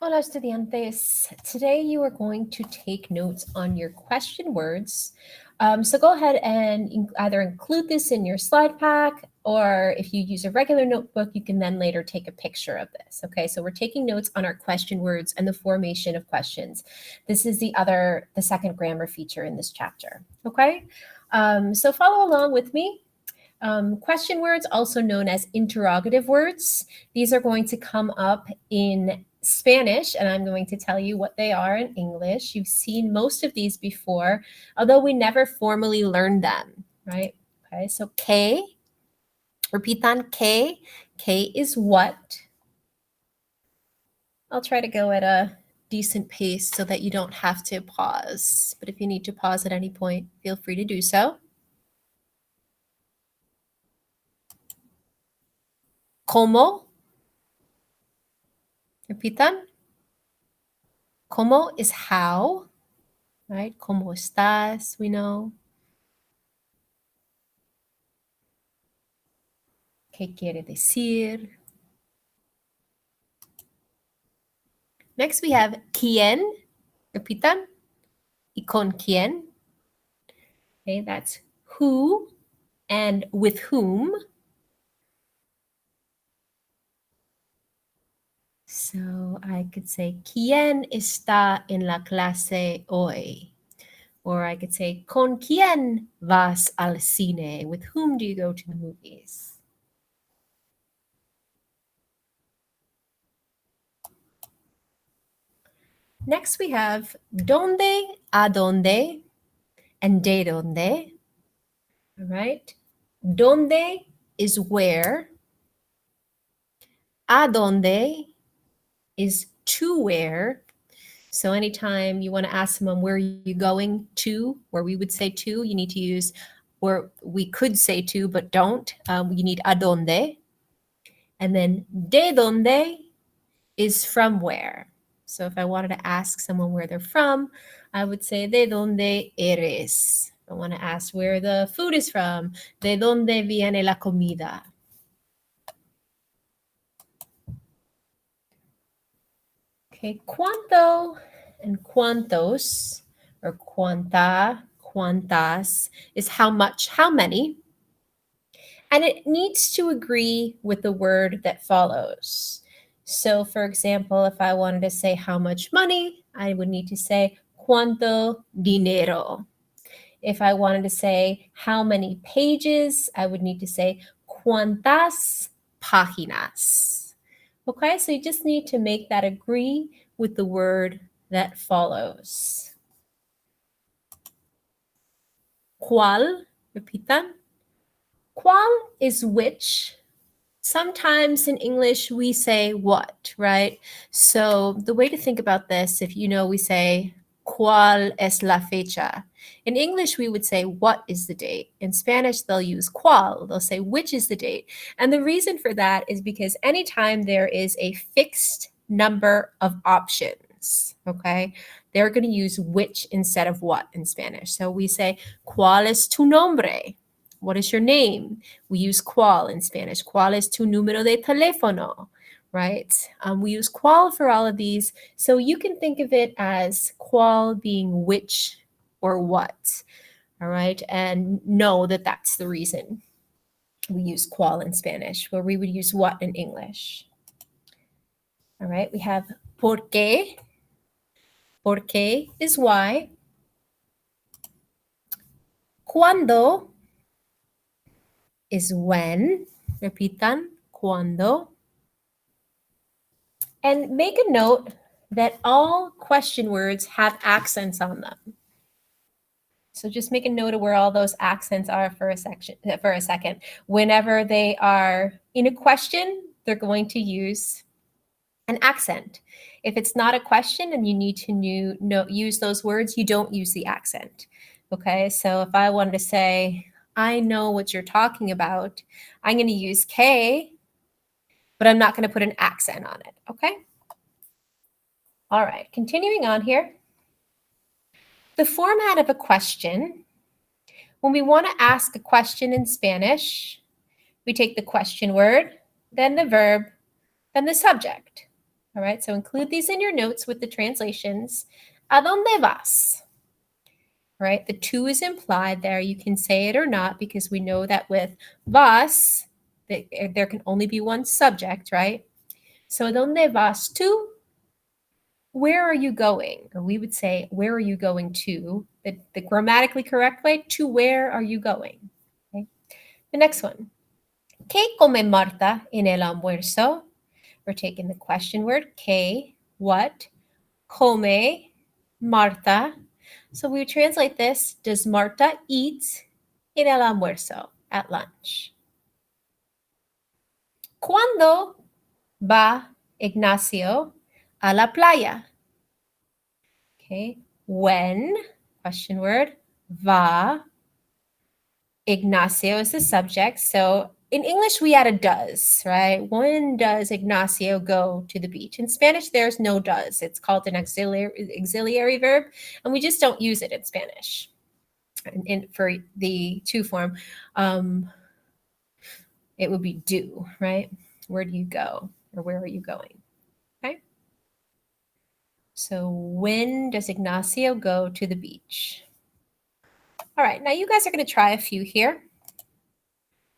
Hola, estudiantes. Today you are going to take notes on your question words. So go ahead and either include this in your slide pack, or if you use a regular notebook, you can then later take a picture of this. Okay, so we're taking notes on our question words and the formation of questions. This is the second grammar feature in this chapter. Okay, so follow along with me. Question words, also known as interrogative words, these are going to come up in Spanish, and I'm going to tell you what they are in English. You've seen most of these before, although we never formally learned them, right? Okay, so que, repitan que. Que is what. I'll try to go at a decent pace so that you don't have to pause. But if you need to pause at any point, feel free to do so. Como. Repitan. Como is how, right? ¿Cómo estás? We know. ¿Qué quiere decir? Next we have quién. Repitan. Y con quién. Okay, that's who and with whom. So I could say, ¿quién está en la clase hoy? Or I could say, ¿con quién vas al cine? With whom do you go to the movies? Next we have dónde, a dónde, and de dónde. All right. Dónde is where. A dónde is to where. So anytime you want to ask someone where are you going to, where we would say to, you need to use, or we could say to, but don't. You need a dónde. And then de dónde is from where. So if I wanted to ask someone where they're from, I would say de dónde eres. I want to ask where the food is from. De dónde viene la comida. Okay, cuánto and cuántos, or cuánta, cuántas, is how much, how many. And it needs to agree with the word that follows. So for example, if I wanted to say how much money, I would need to say cuánto dinero. If I wanted to say how many pages, I would need to say cuántas páginas. Okay, so you just need to make that agree with the word that follows. ¿Cuál? Repitan. ¿Cuál is which? Sometimes in English we say what, right? So the way to think about this, if you know, we say ¿cuál es la fecha? In English, we would say what is the date. In Spanish, they'll use ¿cuál? They'll say which is the date. And the reason for that is because anytime there is a fixed number of options, okay, they're going to use which instead of what in Spanish. So we say ¿cuál es tu nombre? What is your name? We use cuál in Spanish. ¿Cuál es tu número de teléfono? Right? We use cuál for all of these. So you can think of it as cuál being which or what. All right? And know that that's the reason we use cuál in Spanish, where we would use what in English. All right? We have por qué. Por qué is why. Cuándo is when. Repitan, cuándo. And make a note that all question words have accents on them. So just make a note of where all those accents are for a second. Whenever they are in a question, they're going to use an accent. If it's not a question and you need to use those words, you don't use the accent. Okay, so if I wanted to say, I know what you're talking about, I'm going to use que, but I'm not going to put an accent on it. Okay. All right, continuing on here. The format of a question, when we want to ask a question in Spanish, we take the question word, then the verb, then the subject. All right, so include these in your notes with the translations. ¿A dónde vas? Right, the to is implied there. You can say it or not because we know that with vas, there can only be one subject, right? So, ¿dónde vas tú? Where are you going? Or we would say, where are you going to? The grammatically correct way, to where are you going? Okay. The next one. ¿Qué come Marta en el almuerzo? We're taking the question word, ¿qué? What? Come Marta. So we would translate this, does Marta eat en el almuerzo, at lunch? ¿Cuándo va Ignacio a la playa? Okay, when, question word, va. Ignacio is the subject. So in English, we add a does, right? When does Ignacio go to the beach? In Spanish, there's no does. It's called an auxiliary verb, and we just don't use it in Spanish. For the to form, it would be do, right? Where do you go, or where are you going? Okay. So when does Ignacio go to the beach? All right, now you guys are going to try a few here.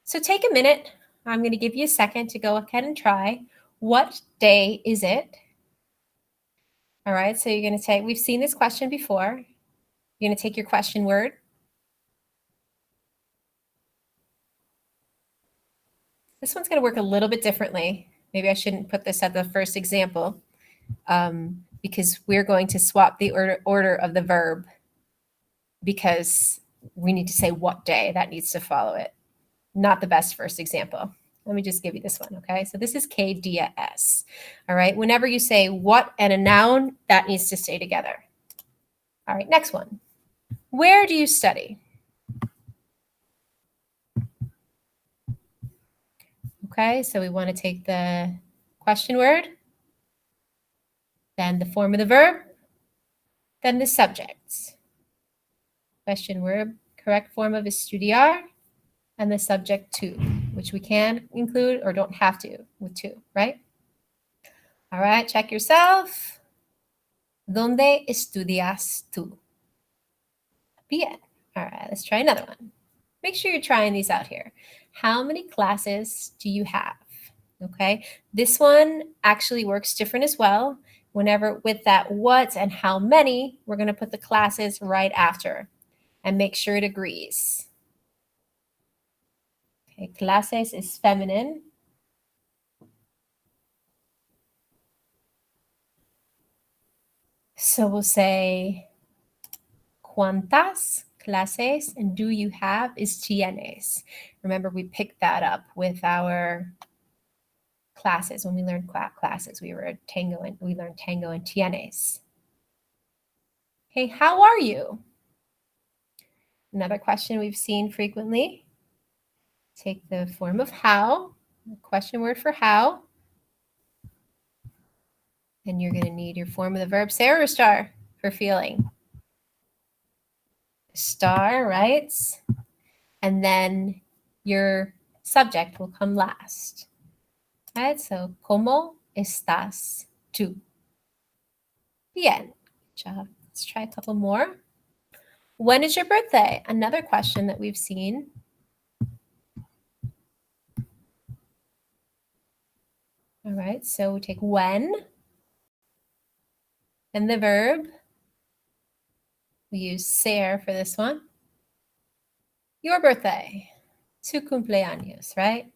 So take a minute. I'm going to give you a second to go ahead and try. What day is it? All right, so you're going to say, we've seen this question before. You're going to take your question word. This one's going to work a little bit differently. Maybe I shouldn't put this at the first example because we're going to swap the order of the verb because we need to say what day. That needs to follow it. Not the best first example. Let me just give you this one, okay? So this is K dia S. All right, whenever you say what and a noun, that needs to stay together. All right, next one. Where do you study? Okay, so we want to take the question word, then the form of the verb, then the subject. Question word, correct form of estudiar, and the subject to, which we can include or don't have to with to, right? All right, check yourself. ¿Dónde estudias tú? Bien. All right, let's try another one. Make sure you're trying these out here. How many classes do you have? Okay, this one actually works different as well. Whenever with that what and how many, we're going to put the classes right after and make sure it agrees. Okay, clases is feminine. So we'll say ¿cuántas clases? And do you have is tienes. Remember, we picked that up with our classes. When we learned classes, we learned tango and tienes. Hey, how are you? Another question we've seen frequently. Take the form of how, the question word for how. And you're going to need your form of the verb, say or star for feeling. Star, right? And then your subject will come last. Right? So, ¿cómo estás tú? Bien. Good job. Let's try a couple more. When is your birthday? Another question that we've seen. All right, so we take when, and the verb. We use ser for this one. Your birthday, tu cumpleaños, right?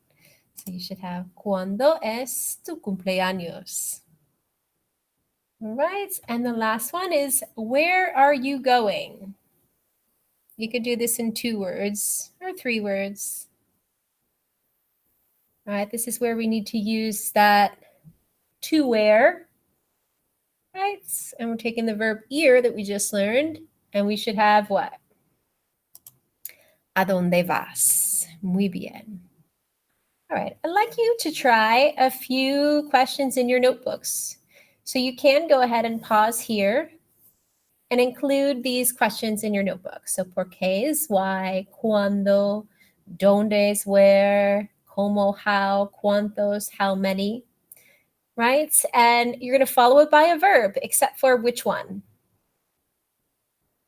So you should have ¿cuándo es tu cumpleaños? All right, and the last one is where are you going? You could do this in 2 words or 3 words. All right, this is where we need to use that to where, right? And we're taking the verb ir that we just learned, and we should have what? ¿A dónde vas? Muy bien. All right, I'd like you to try a few questions in your notebooks. So you can go ahead and pause here and include these questions in your notebook. So por qué is why, cuándo, dónde is where, cómo, how, cuántos, how many. right? And you're going to follow it by a verb, except for which one?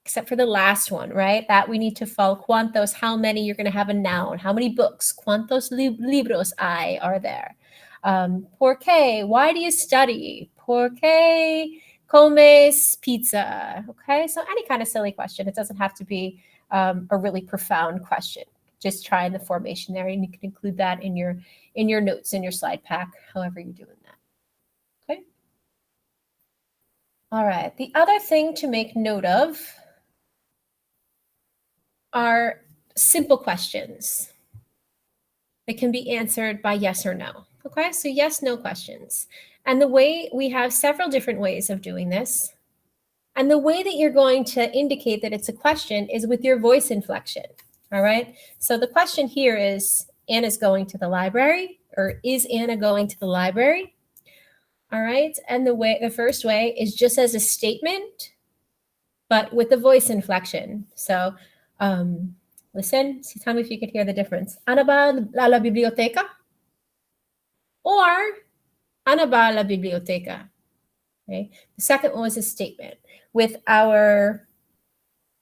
Except for the last one, right? That we need to follow. ¿Cuántos? How many? You're going to have a noun. How many books? ¿Cuántos libros hay? Are there? ¿Por qué? Why do you study? ¿Por qué comes pizza? Okay, so any kind of silly question. It doesn't have to be a really profound question. Just try in the formation there, and you can include that in your notes, in your slide pack, however you're doing that. Okay. All right. The other thing to make note of are simple questions. They can be answered by yes or no. Okay, so yes, no questions. And the way we have several different ways of doing this. And the way that you're going to indicate that it's a question is with your voice inflection. All right. So the question here is Anna's going to the library, or is Anna going to the library? All right. And the first way is just as a statement, but with the voice inflection. So listen, tell me if you could hear the difference. Ana va a la biblioteca? Or Ana va a la biblioteca? Okay. The second one was a statement. With our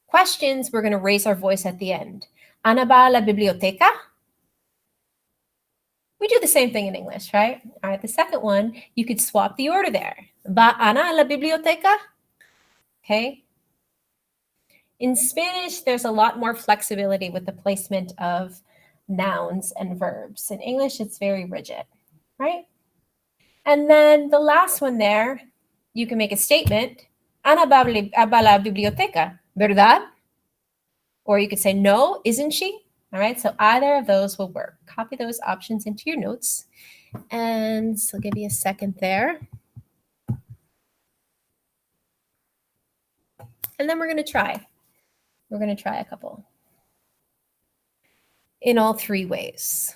questions, we're going to raise our voice at the end. Ana va a la biblioteca? We do the same thing in English, right? All right, the second one, you could swap the order there. Va Ana a la biblioteca? Okay. In Spanish, there's a lot more flexibility with the placement of nouns and verbs. In English, it's very rigid, right? And then the last one there, you can make a statement. Ana va a la biblioteca, ¿verdad? Or you could say, no, isn't she? All right, so either of those will work. Copy those options into your notes. And so I'll give you a second there. And then we're going to try. We're going to try a couple in all three ways.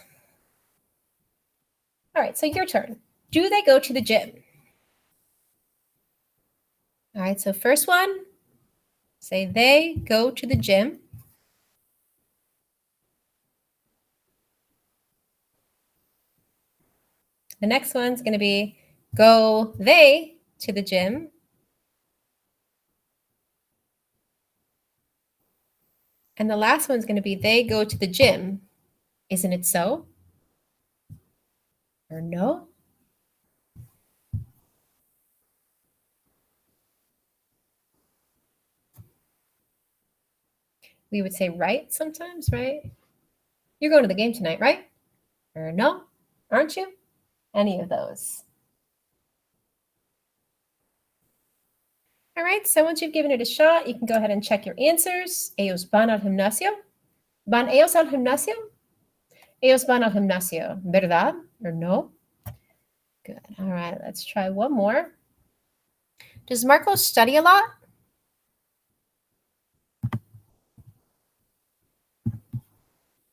All right, so your turn. Do they go to the gym? All right, so first one, say they go to the gym. The next one's going to be go they to the gym. And the last one's going to be they go to the gym. Isn't it so? Or no? We would say right sometimes, right? You're going to the game tonight, right? Or no? Aren't you? Any of those. All right, so once you've given it a shot, you can go ahead and check your answers. Ellos van al gimnasio. ¿Van ellos al gimnasio? Ellos van al gimnasio, ¿verdad? Or no? Good. All right, let's try one more. Does Marco study a lot?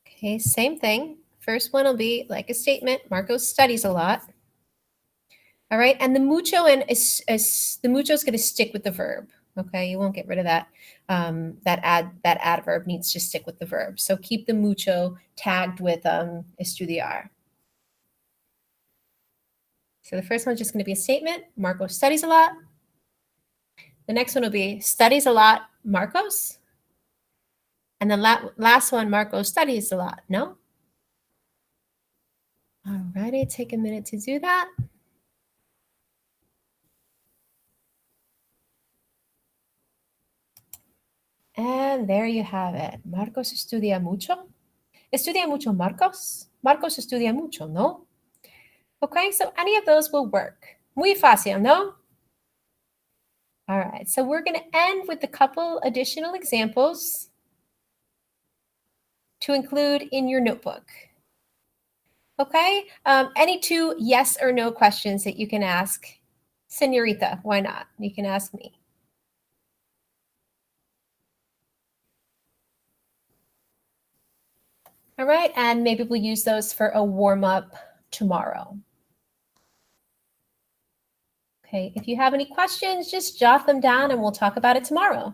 Okay, same thing. First one will be like a statement. Marco studies a lot. All right, and the mucho the mucho is going to stick with the verb. Okay, you won't get rid of that. That adverb needs to stick with the verb. So keep the mucho tagged with estudiar. So the first one's just going to be a statement. Marco studies a lot. The next one will be studies a lot, Marcos. And the last one, Marco studies a lot. No? All righty, take a minute to do that. And there you have it. Marcos estudia mucho. Estudia mucho Marcos. Marcos estudia mucho, ¿no? Okay, so any of those will work. Muy fácil, ¿no? All right, so we're going to end with a couple additional examples to include in your notebook. Okay, any two yes or no questions that you can ask Senorita, why not? You can ask me. All right, and maybe we'll use those for a warm-up tomorrow. Okay, if you have any questions, just jot them down and we'll talk about it tomorrow.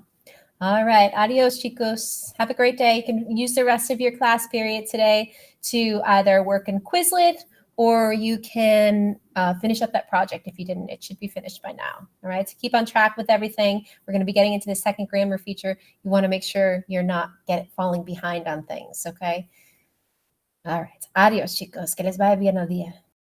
All right, adios, chicos. Have a great day. You can use the rest of your class period today to either work in Quizlet or you can finish up that project if you didn't. It should be finished by now. All right, so keep on track with everything. We're going to be getting into the second grammar feature. You want to make sure you're not falling behind on things, okay? All right, adios chicos, que les vaya bien el día.